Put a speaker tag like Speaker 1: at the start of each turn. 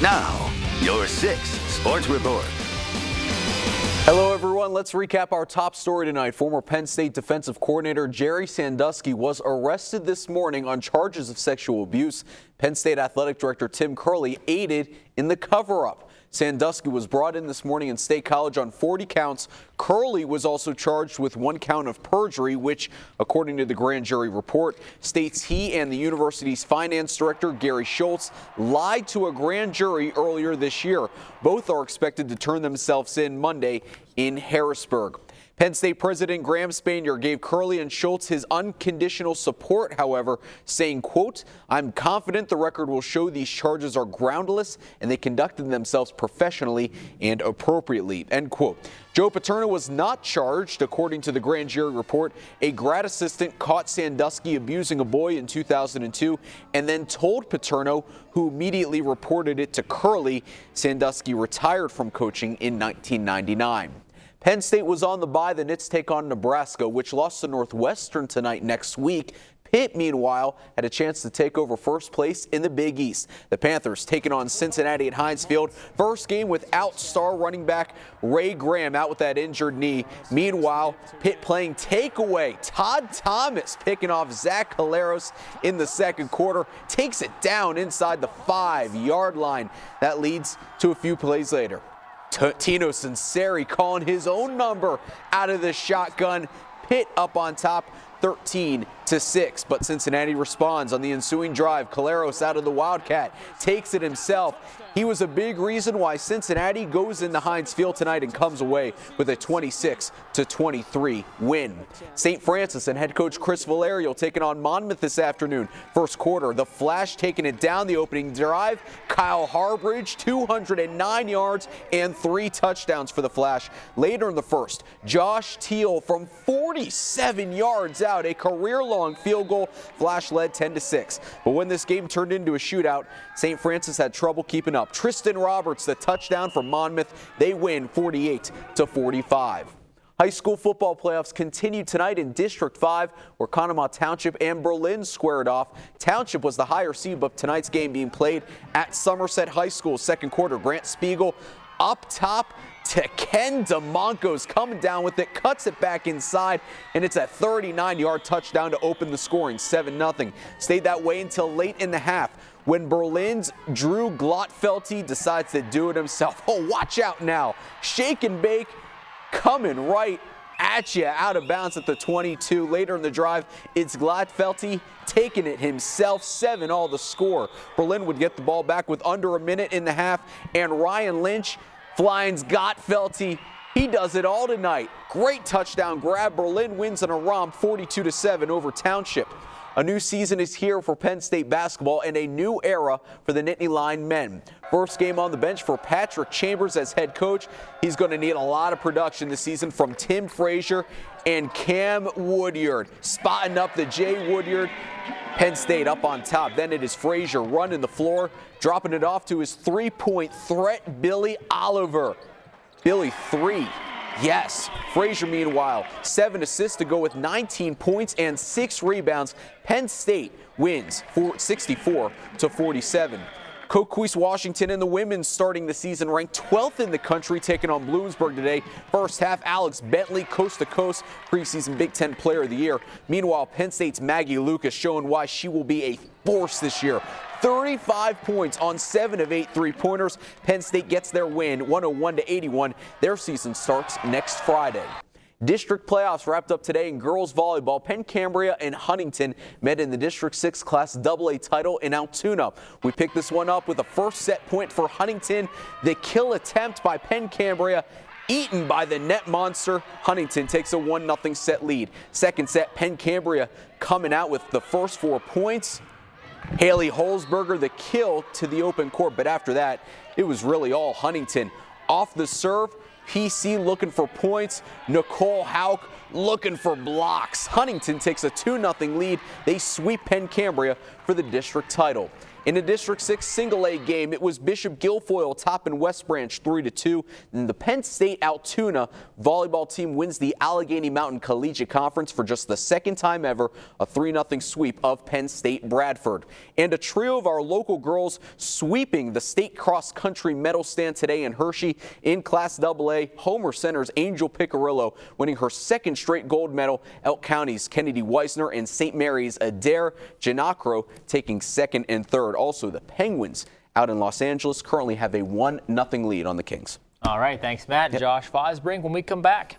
Speaker 1: Now, your 6 Sports Report.
Speaker 2: Hello, everyone. Let's recap our top story tonight. Former Penn State defensive coordinator Jerry Sandusky was arrested this morning on charges of sexual abuse. Penn State athletic director Tim Curley aided in the cover-up. Sandusky was brought in this morning in State College on 40 counts. Curley was also charged with 1 count of perjury, which, according to the grand jury report, states he and the university's finance director, Gary Schultz, lied to a grand jury earlier this year. Both are expected to turn themselves in Monday in Harrisburg. Penn State President Graham Spanier gave Curley and Schultz his unconditional support, however, saying, quote, "I'm confident the record will show these charges are groundless and they conducted themselves professionally and appropriately," end quote. Joe Paterno was not charged. According to the grand jury report, a grad assistant caught Sandusky abusing a boy in 2002 and then told Paterno, who immediately reported it to Curley. Sandusky retired from coaching in 1999. Penn State was on the bye. The Knits take on Nebraska, which lost to Northwestern tonight next week. Pitt, meanwhile, had a chance to take over first place in the Big East. The Panthers taking on Cincinnati at Heinz Field. First game without star running back Ray Graham out with that injured knee. Meanwhile, Pitt playing takeaway. Todd Thomas picking off Zach Caleros in the second quarter. Takes it down inside the 5-yard line. That leads to a few plays later. Tino Sinceri calling his own number out of the shotgun. Pitt up on top 13-6, but Cincinnati responds on the ensuing drive. Caleros out of the Wildcat takes it himself. He was a big reason why Cincinnati goes into Heinz Field tonight and comes away with a 26-23 win. St. Francis and head coach Chris Valerio taking on Monmouth this afternoon. First quarter, the Flash taking it down the opening drive. Kyle Harbridge, 209 yards and 3 touchdowns for the Flash. Later in the first, Josh Teal from 47 yards out, a career-long field goal. Flash led 10-6. But when this game turned into a shootout, St. Francis had trouble keeping up. Tristan Roberts, the touchdown for Monmouth. They win 48-45. High school football playoffs continue tonight in District 5, where Conemaugh Township and Berlin squared off. Township was the higher seed, but tonight's game being played at Somerset High School. Second quarter, Grant Spiegel up top to Ken DeMoncos coming down with it, cuts it back inside, and it's a 39-yard touchdown to open the scoring, 7-0. Stayed that way until late in the half, when Berlin's Drew Glotfelty decides to do it himself. Oh, watch out now. Shake and bake coming right at you, out of bounds at the 22. Later in the drive, it's Glotfelty taking it himself, 7-all the score. Berlin would get the ball back with under a minute in the half, and Ryan Lynch flying Glotfelty. He does it all tonight. Great touchdown grab. Berlin wins in a romp, 42-7 over Township. A new season is here for Penn State basketball and a new era for the Nittany Lion men. First game on the bench for Patrick Chambers as head coach. He's going to need a lot of production this season from Tim Frazier and Cam Woodyard. Spotting up the Jay Woodyard. Penn State up on top. Then it is Frazier running the floor, dropping it off to his three-point threat, Billy Oliver. Billy 3. Yes. Frazier, meanwhile, 7 assists to go with 19 points and 6 rebounds. Penn State wins 64-47. Coquise Washington and the women starting the season ranked 12th in the country, taking on Bloomsburg today. First half, Alex Bentley, coast to coast, preseason Big Ten Player of the Year. Meanwhile, Penn State's Maggie Lucas showing why she will be a force this year. 35 points on 7 of 8 three-pointers. Penn State gets their win, 101-81. Their season starts next Friday. District playoffs wrapped up today in girls volleyball. Penn Cambria and Huntington met in the District 6 Class AA title in Altoona. We picked this one up with a first set point for Huntington. The kill attempt by Penn Cambria eaten by the net monster. Huntington takes a 1-0 set lead. Second set, Penn Cambria coming out with the first 4 points. Haley Holzberger the kill to the open court, but after that, it was really all Huntington. Off the serve, PC looking for points. Nicole Hauk looking for blocks. Huntington takes a 2-0 lead. They sweep Penn Cambria for the district title. In the District 6 single-A game, it was Bishop Guilfoyle topping West Branch 3-2. And the Penn State Altoona volleyball team wins the Allegheny Mountain Collegiate Conference for just the second time ever, a 3-0 sweep of Penn State Bradford. And a trio of our local girls sweeping the state cross-country medal stand today in Hershey. In Class AA, Homer Center's Angel Picarillo winning her second straight gold medal. Elk County's Kennedy Weisner and St. Mary's Adair Janacro taking second and third. Also, the Penguins out in Los Angeles currently have a 1-0 lead on the Kings.
Speaker 3: All right, thanks, Matt. Josh Fosbrink when we come back.